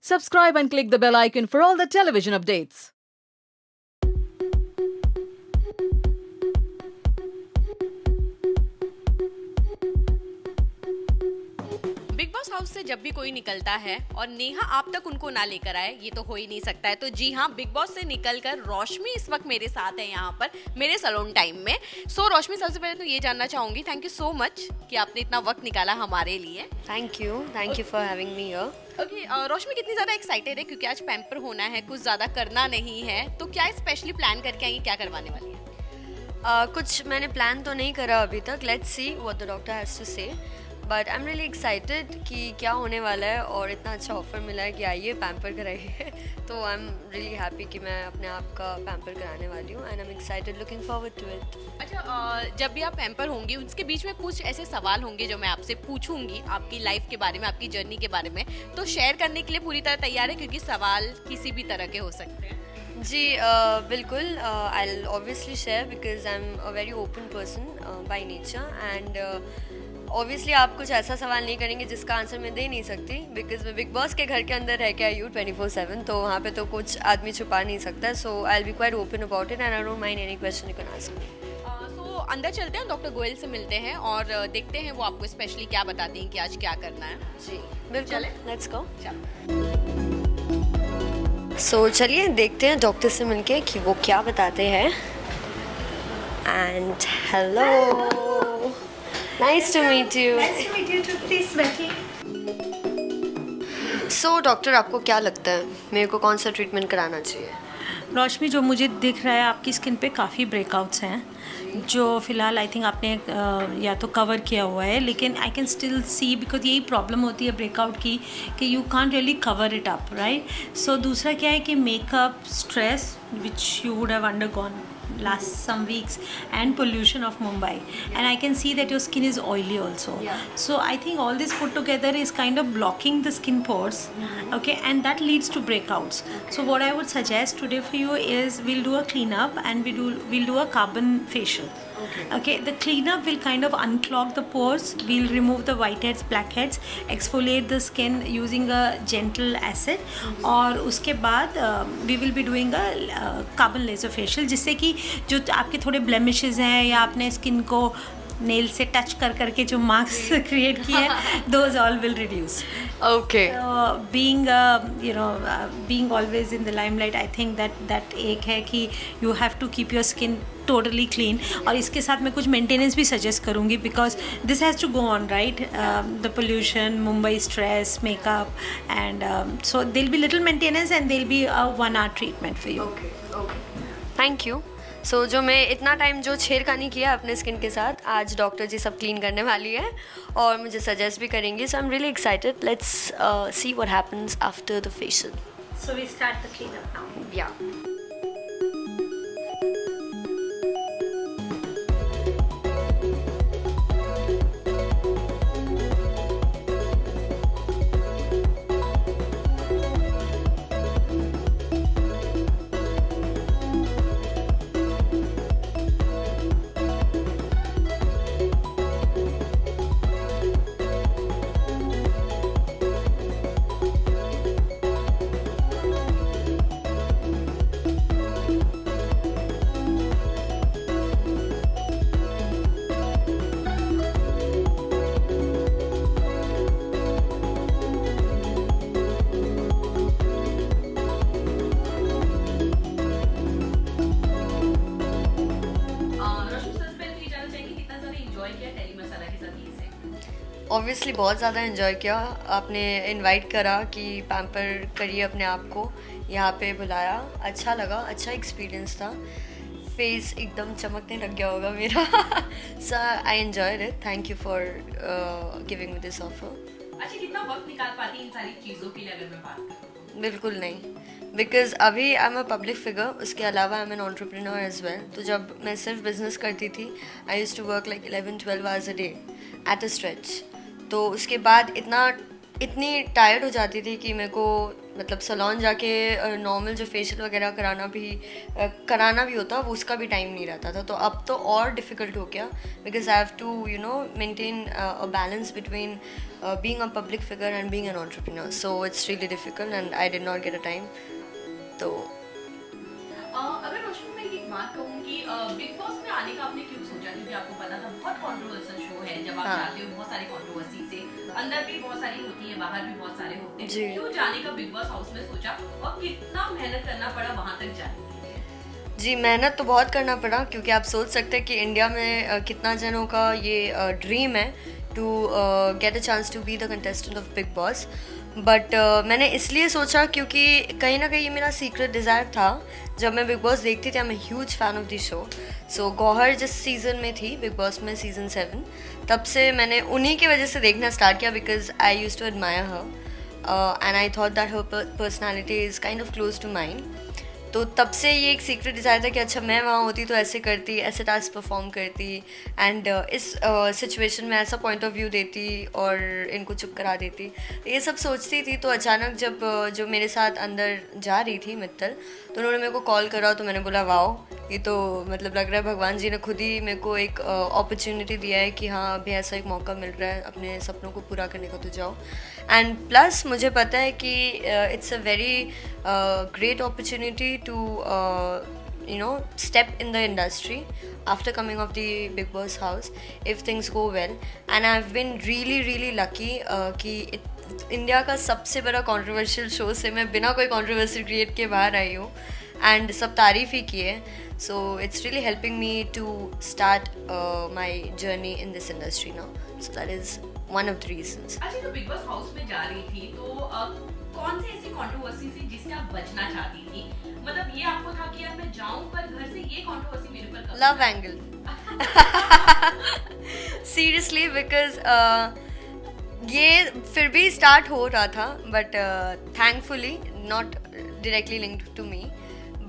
Subscribe and click the bell icon for all the television updates. Big boss house से जब भी कोई निकलता है और नेहा आप तक उनको ना लेकर आए, ये तो हो ही नहीं सकता है। तो जी हाँ, बिग बॉस से निकलकर रोशमी इस वक्त मेरे साथ है यहाँ पर मेरे सैलून टाइम में। सो रोशमी, सबसे पहले तो ये जानना चाहूंगी, थैंक यू सो मच कि आपने इतना वक्त निकाला हमारे लिए। Thank you for having me here. Okay, Roshmi कितनी ज़्यादा एक्साइटेड है क्योंकि आज पैम्पर होना है, कुछ ज़्यादा करना नहीं है, तो क्या स्पेशली प्लान करके आएंगे, क्या करवाने वाली है? कुछ मैंने प्लान तो नहीं करा अभी तक, let's see what the doctor has to say, but I am really excited कि क्या होने वाला है। और इतना अच्छा ऑफर मिला है कि आइए पैम्पर कराइए तो आई एम रियली हैप्पी कि मैं अपने आप का पैम्पर कराने वाली हूँ and I am excited, looking forward to it. अच्छा, जब भी आप पैम्पर होंगी उसके बीच में कुछ ऐसे सवाल होंगे जो मैं आपसे पूछूंगी आपकी लाइफ के बारे में, आपकी जर्नी के बारे में, तो शेयर करने के लिए पूरी तरह तैयार है क्योंकि सवाल किसी भी तरह के हो सकते हैं। जी बिल्कुल, I will obviously share because I am a very open person by nature and obviously आप कुछ ऐसा सवाल नहीं करेंगे जिसका आंसर मैं दे नहीं सकती, बिकॉज मैं बिग बॉस के घर के अंदर रह के आई हूँ 24/7, तो वहाँ पे तो कुछ आदमी छुपा नहीं सकता। So I will be quite open about it and I don't mind any question you can ask me. So अंदर चलते हैं, डॉक्टर गोयल से मिलते हैं और देखते हैं वो आपको स्पेशली क्या बताती हैं कि आज क्या करना है। जी बिल्कुल, लेट्स गो। सो चलिए देखते हैं डॉक्टर से मिलके कि वो क्या बताते हैं। And hello, nice to meet you. Nice to meet you too. Please बैठिए। So डॉक्टर, आपको क्या लगता है मेरे को कौन सा ट्रीटमेंट कराना चाहिए? रोशमी, जो मुझे दिख रहा है आपकी स्किन पे काफ़ी ब्रेकआउट्स हैं जो फ़िलहाल आई थिंक आपने या तो कवर किया हुआ है, लेकिन I can still see, because यही प्रॉब्लम होती है ब्रेकआउट की कि you can't really cover it up, right. So दूसरा क्या है कि makeup, stress which you would have undergone last some weeks and pollution of Mumbai, and I can see that your skin is oily also. So I think all this put together is kind of blocking the skin pores, okay, and that leads to breakouts. So what I would suggest today for you is we'll do a cleanup and we'll do a carbon facial. Okay, the cleanup will kind of unclog the pores. We'll remove the whiteheads, blackheads, exfoliate the skin using a gentle acid, और उसके बाद we will be doing a carbon laser facial, जिससे कि जो आपके थोड़े blemishes हैं या आपने स्किन को नेल से टच कर करके जो मार्क्स क्रिएट किए हैं, those all will reduce. Okay. Being always in the limelight, I think that एक है कि you have to keep your skin totally clean. और इसके साथ मैं कुछ मेंटेनेंस भी सजेस्ट करूँगी because this has to go on, right? The pollution, Mumbai stress, makeup, and so there'll be little maintenance and there'll be a 1-hour treatment for you. Okay. Thank you. सो जो मैं इतना time जो छेड़खानी किया अपने skin के साथ, आज डॉक्टर जी सब क्लीन करने वाली है और मुझे सजेस्ट भी करेंगी। So I am really excited, let's see what happens after the facial. So we start the cleanup now. या ऑब्वियसली बहुत ज़्यादा इन्जॉय किया। आपने इनवाइट करा कि पैम्पर करिए अपने आप को, यहाँ पे बुलाया, अच्छा लगा, अच्छा एक्सपीरियंस था, फेस एकदम चमकने लग गया होगा मेरा। So I enjoyed it, thank you for giving me this offer. अच्छा, कितना वक्त निकाल पाती इन सारी चीज़ों के लिए अगर मैं बात करूँ? बिल्कुल नहीं, बिकॉज अभी I am a public figure, उसके अलावा I am an entrepreneur as well. तो जब मैं सिर्फ बिजनेस करती थी, I used to work like 11-12 hours a day at a stretch. तो उसके बाद इतनी टायर्ड हो जाती थी कि मेरे को मतलब सैलून जाके नॉर्मल जो फेशियल वगैरह कराना भी होता वो उसका भी टाइम नहीं रहता था. तो अब तो और डिफ़िकल्ट हो गया because I have to maintain a balance between being a public figure and being an entrepreneur. So it's really difficult and I did not get a time. तो अगर रोशनी मैं एक बात कहूँ कि बिग बॉस में आने का आपने क्यों सोचा, क्योंकि आपको पता था बहुत कंट्रोवर्शियल शो है, जब आप जाते हो बहुत सारी कंट्रोवर्सी से अंदर भी बहुत सारी होती है, बाहर भी बहुत सारे होते हैं, क्यों जाने का बिग बॉस हाउस में सोचा और कितना मेहनत करना पड़ा वहाँ तक जाने के लिए? जी मेहनत तो बहुत करना पड़ा क्योंकि आप सोच सकते हैं कि इंडिया में कितना जनों का ये ड्रीम है to get a chance to be the contestant of Bigg Boss. But मैंने इसलिए सोचा क्योंकि कहीं ना कहीं ये मेरा सीक्रेट डिज़ायर था. जब मैं बिग बॉस देखती थी, I am a huge fan of the show. So Gauahar जिस सीज़न में थी बिग बॉस में, सीज़न 7, तब से मैंने उन्हीं की वजह से देखना स्टार्ट किया because I use to admire her and I thought that her personality is kind of close to mind. तो तब से ये एक सीक्रेट डिज़ायर था कि अच्छा मैं वहाँ होती तो ऐसे करती, ऐसे टास्क परफॉर्म करती एंड इस सिचुएशन में ऐसा पॉइंट ऑफ व्यू देती और इनको चुप करा देती. ये सब सोचती थी. तो अचानक जब जो मेरे साथ अंदर जा रही थी मित्तल, तो उन्होंने मेरे को कॉल करा. तो मैंने बोला वाओ, ये तो मतलब लग रहा है भगवान जी ने खुद ही मेरे को एक अपॉर्चुनिटी दिया है कि हाँ अभी ऐसा एक मौका मिल रहा है अपने सपनों को पूरा करने का, तो जाओ. एंड प्लस मुझे पता है कि it's a very great opportunity to step in the industry after coming of the Big Boss house if things go well. And I've been really lucky कि इंडिया का सबसे बड़ा controversial show से मैं बिना कोई controversy create के बाहर आई हूँ and सब तारीफ़ ही की है. So it's really helping me to start my journey in this industry now. So that is one of the reasons. अच्छा, तो बिग बॉस हाउस में जा रही थी तो कौन सी ऐसी कंट्रोवर्सी थी जिससे आप बचना चाहती थी? मतलब ये आपको था कि यार मैं जाऊं पर घर से ये कंट्रोवर्सी मेरे ऊपर लव एंगल. सीरियसली बिकॉज ये फिर भी स्टार्ट हो रहा था but thankfully not directly linked to me.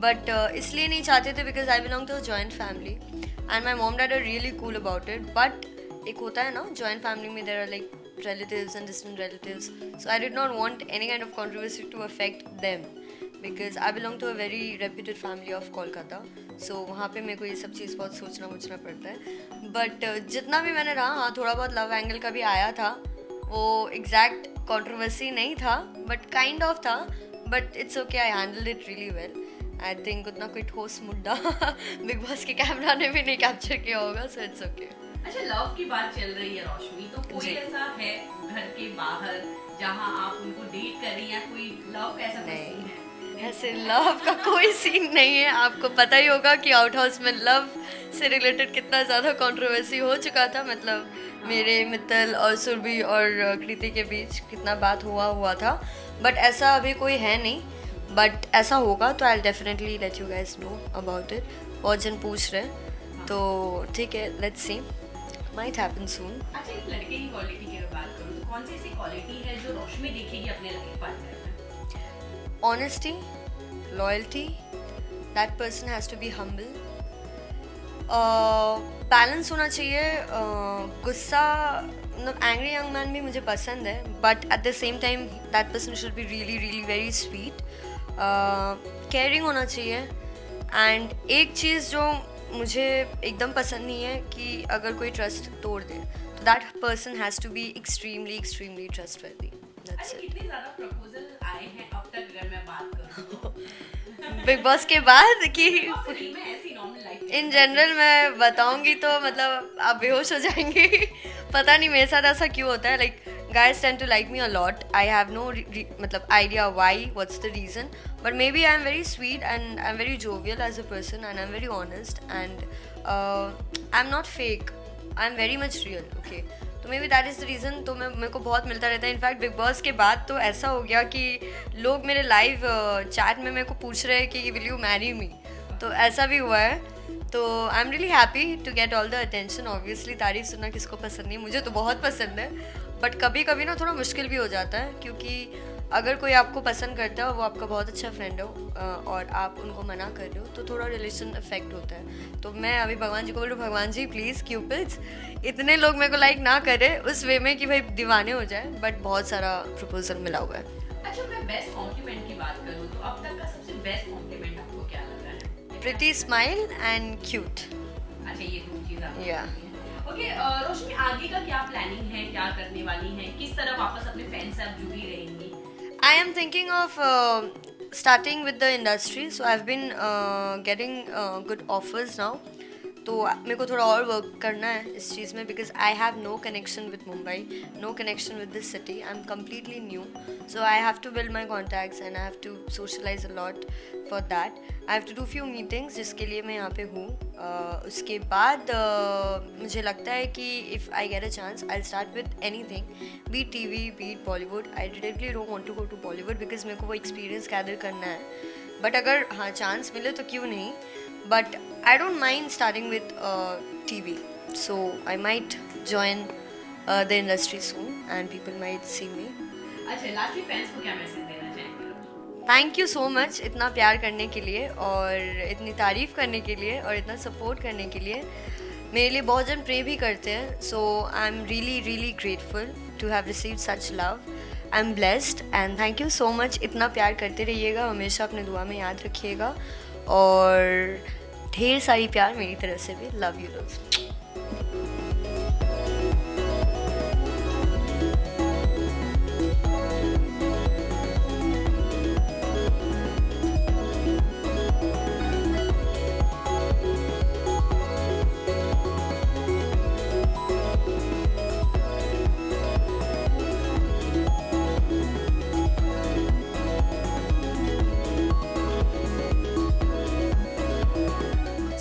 But इसलिए नहीं चाहते थे because I belong to a joint family and my mom dad are really cool about it. But एक होता है ना जॉइंट फैमिली में there are like relatives and distant relatives, so I did not want any kind of controversy to affect them because I belong to a very reputed family of Kolkata. So वहाँ पे मेरे को ये सब चीज़ बहुत सोचना पड़ता है. बट जितना भी मैंने रहा, हाँ थोड़ा बहुत लव एंगल का भी आया था. वो एग्जैक्ट कंट्रोवर्सी नहीं था बट काइंड ऑफ था. But it's okay, I handled it really well. I think उतना कोई ठोस मुद्दा बिग बॉस के कैमरा ने भी नहीं कैप्चर किया होगा. So it's okay. अच्छा, लव की बात चल रही है रोशनी, तो कोई ऐसा है घर के बाहर जहां आप उनको डेट कर रही हैं, कोई लव का ऐसा सीन है? ऐसे लव का कोई सीन नहीं है. आपको पता ही होगा कि आउट हाउस में लव से रिलेटेड कितना ज़्यादा कंट्रोवर्सी हो चुका था. मतलब मेरे मित्तल और सुरभि और कृति के बीच कितना बात हुआ था. बट ऐसा अभी कोई है नहीं. बट ऐसा होगा तो I definitely let you guys know about it. बहुत जन पूछ रहे हैं तो ठीक है, let's see, might happen soon. अच्छा, एक लड़के की क्वालिटी की बात करूं तो कौन सी ऐसी क्वालिटी है जो रोशनी देखेगी अपने लाइफ पार्टनर में? Honesty, loyalty, that person has to be humble. Balance होना चाहिए. गुस्सा, मतलब एंग्री यंग मैन भी मुझे पसंद है but at the same time that person should be really very sweet. Caring होना चाहिए. एंड एक चीज़ जो मुझे एकदम पसंद नहीं है कि अगर कोई ट्रस्ट तोड़ दे तो that person has to be extremely trustworthy. That's it. कितने ज़्यादा प्रपोजल आए हैं अब तक अगर मैं बात करूं बिग बॉस के बाद कि ऐसी नॉर्मल लाइफ इन जनरल मैं बताऊंगी तो मतलब आप बेहोश हो जाएंगे. पता नहीं मेरे साथ ऐसा क्यों होता है. Like guys tend to like me a lot. I have no मतलब idea why, what's the reason, but maybe I'm very sweet and I'm very jovial as a person and I'm very honest and I'm not fake. I'm very much real. Okay, तो maybe that is the reason. तो मेरे को बहुत मिलता रहता है. In fact big boss के बाद तो ऐसा हो गया कि लोग मेरे लाइव चैट में मेरे को पूछ रहे हैं कि विल यू मैरी मी. तो ऐसा भी हुआ है. तो I am really happy to get all the attention. Obviously तारीफ सुनना किसको पसंद नहीं, मुझे तो बहुत पसंद है. बट कभी कभी ना थोड़ा मुश्किल भी हो जाता है क्योंकि अगर कोई आपको पसंद करता है, वो आपका बहुत अच्छा फ्रेंड हो और आप उनको मना कर रहे हो तो थोड़ा रिलेशन अफेक्ट होता है. तो मैं अभी भगवान जी को बोल रही हूँ, भगवान जी प्लीज़ क्यूपिड्स इतने लोग मेरे को लाइक ना करें उस वे में कि भाई दीवाने हो जाए. बट बहुत सारा प्रपोजल मिला हुआ है. अच्छा, मैं बेस्ट कॉम्प्लीमेंट की बात करूँ तो अब तक का सबसे बेस्ट कॉम्प्लीमेंट आपको क्या लग रहा है? Pretty smile and cute. अच्छा, ये दो चीज़ आपको Yeah. ओके, रोशनी आगे का क्या प्लानिंग है, क्या करने वाली हैं, किस तरह वापस अपने फैन से आप जुड़ी रहेंगी? I am thinking of starting with the industry, so I've been getting good offers now. तो मेरे को थोड़ा और वर्क करना है इस चीज़ में, because I have no connection with Mumbai, no connection with this city. I am completely new, so I have to build my contacts and I have to socialise a lot for that. I have to do few meetings जिसके लिए मैं यहाँ पे हूँ. उसके बाद मुझे लगता है कि if I get a chance I start with anything, be TV. Be Bollywood. I directly don't want to go to Bollywood because मेरे को वो एक्सपीरियंस गैदर करना है. बट अगर हाँ चांस मिले तो क्यों नहीं. But I don't mind starting with TV, so I might join the industry soon and people might see me. अच्छा, लास्टली फैंस को क्या मैसेज देना चाहेंगे? थैंक यू सो मच इतना प्यार करने के लिए और इतनी तारीफ़ करने के लिए और इतना सपोर्ट करने के लिए. मेरे लिए बहुत जन प्रे भी करते हैं, so I am really grateful to have received such love. I am blessed and thank you so much. इतना प्यार करते रहिएगा, हमेशा अपने दुआ में याद रखिएगा और ढेर सारी प्यार मेरी तरफ से भी. लव यू लोग.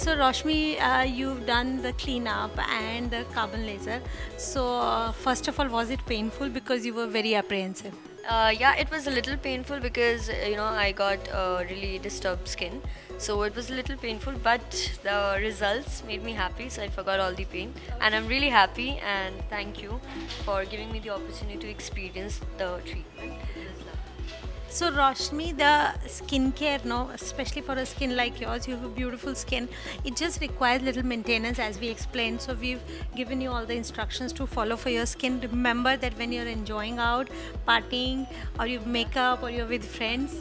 So Roshmi, you've done the cleanup and the carbon laser. So first of all, was it painful because you were very apprehensive? Yeah, it was a little painful because I got really disturbed skin, so it was a little painful, but the results made me happy, so I forgot all the pain and I'm really happy. And thank you for giving me the opportunity to experience the treatment. It was lovely. So Roshni, the skincare, no, especially for a skin like yours, you have a beautiful skin. It just requires little maintenance, as we explained. So we've given you all the instructions to follow for your skin. Remember that when you're enjoying out, partying, or you make up, or you're with friends,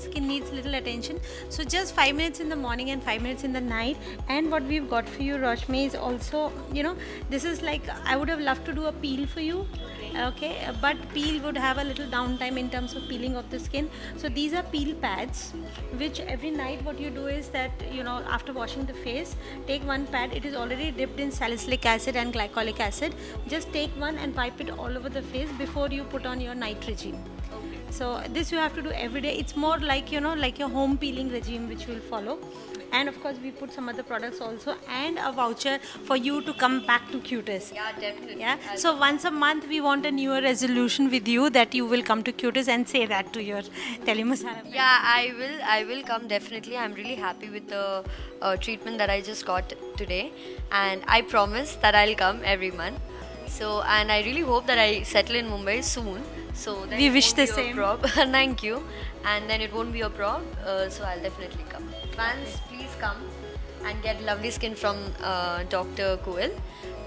skin needs little attention. So just 5 minutes in the morning and 5 minutes in the night. And what we've got for you, Roshni, is also, this is like, I would have loved to do a peel for you. Okay, but peel would have a little downtime in terms of peeling of the skin. So these are peel pads, which every night what you do is that after washing the face, take one pad. It is already dipped in salicylic acid and glycolic acid. Just take one and wipe it all over the face before you put on your night regime. So this you have to do every day. It's more like like your home peeling regime which you will follow. And of course we put some other products also and a voucher for you to come back to Cutis. Yeah, definitely. Yeah. So once a month we want a newer resolution with you that you will come to Cutis and say that to your Telemasala. Yeah, I will come definitely. I'm really happy with the treatment that I just got today, and I promise that I'll come every month. So, and I really hope that I settle in Mumbai soon. So then we it wish won't the be a same. prob. Thank you. And then it won't be a prob. So I'll definitely come. Fans, please come and get lovely skin from Dr. Goel.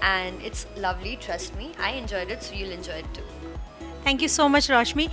And it's lovely, trust me. I enjoyed it, so you'll enjoy it too. Thank you so much, Roshni.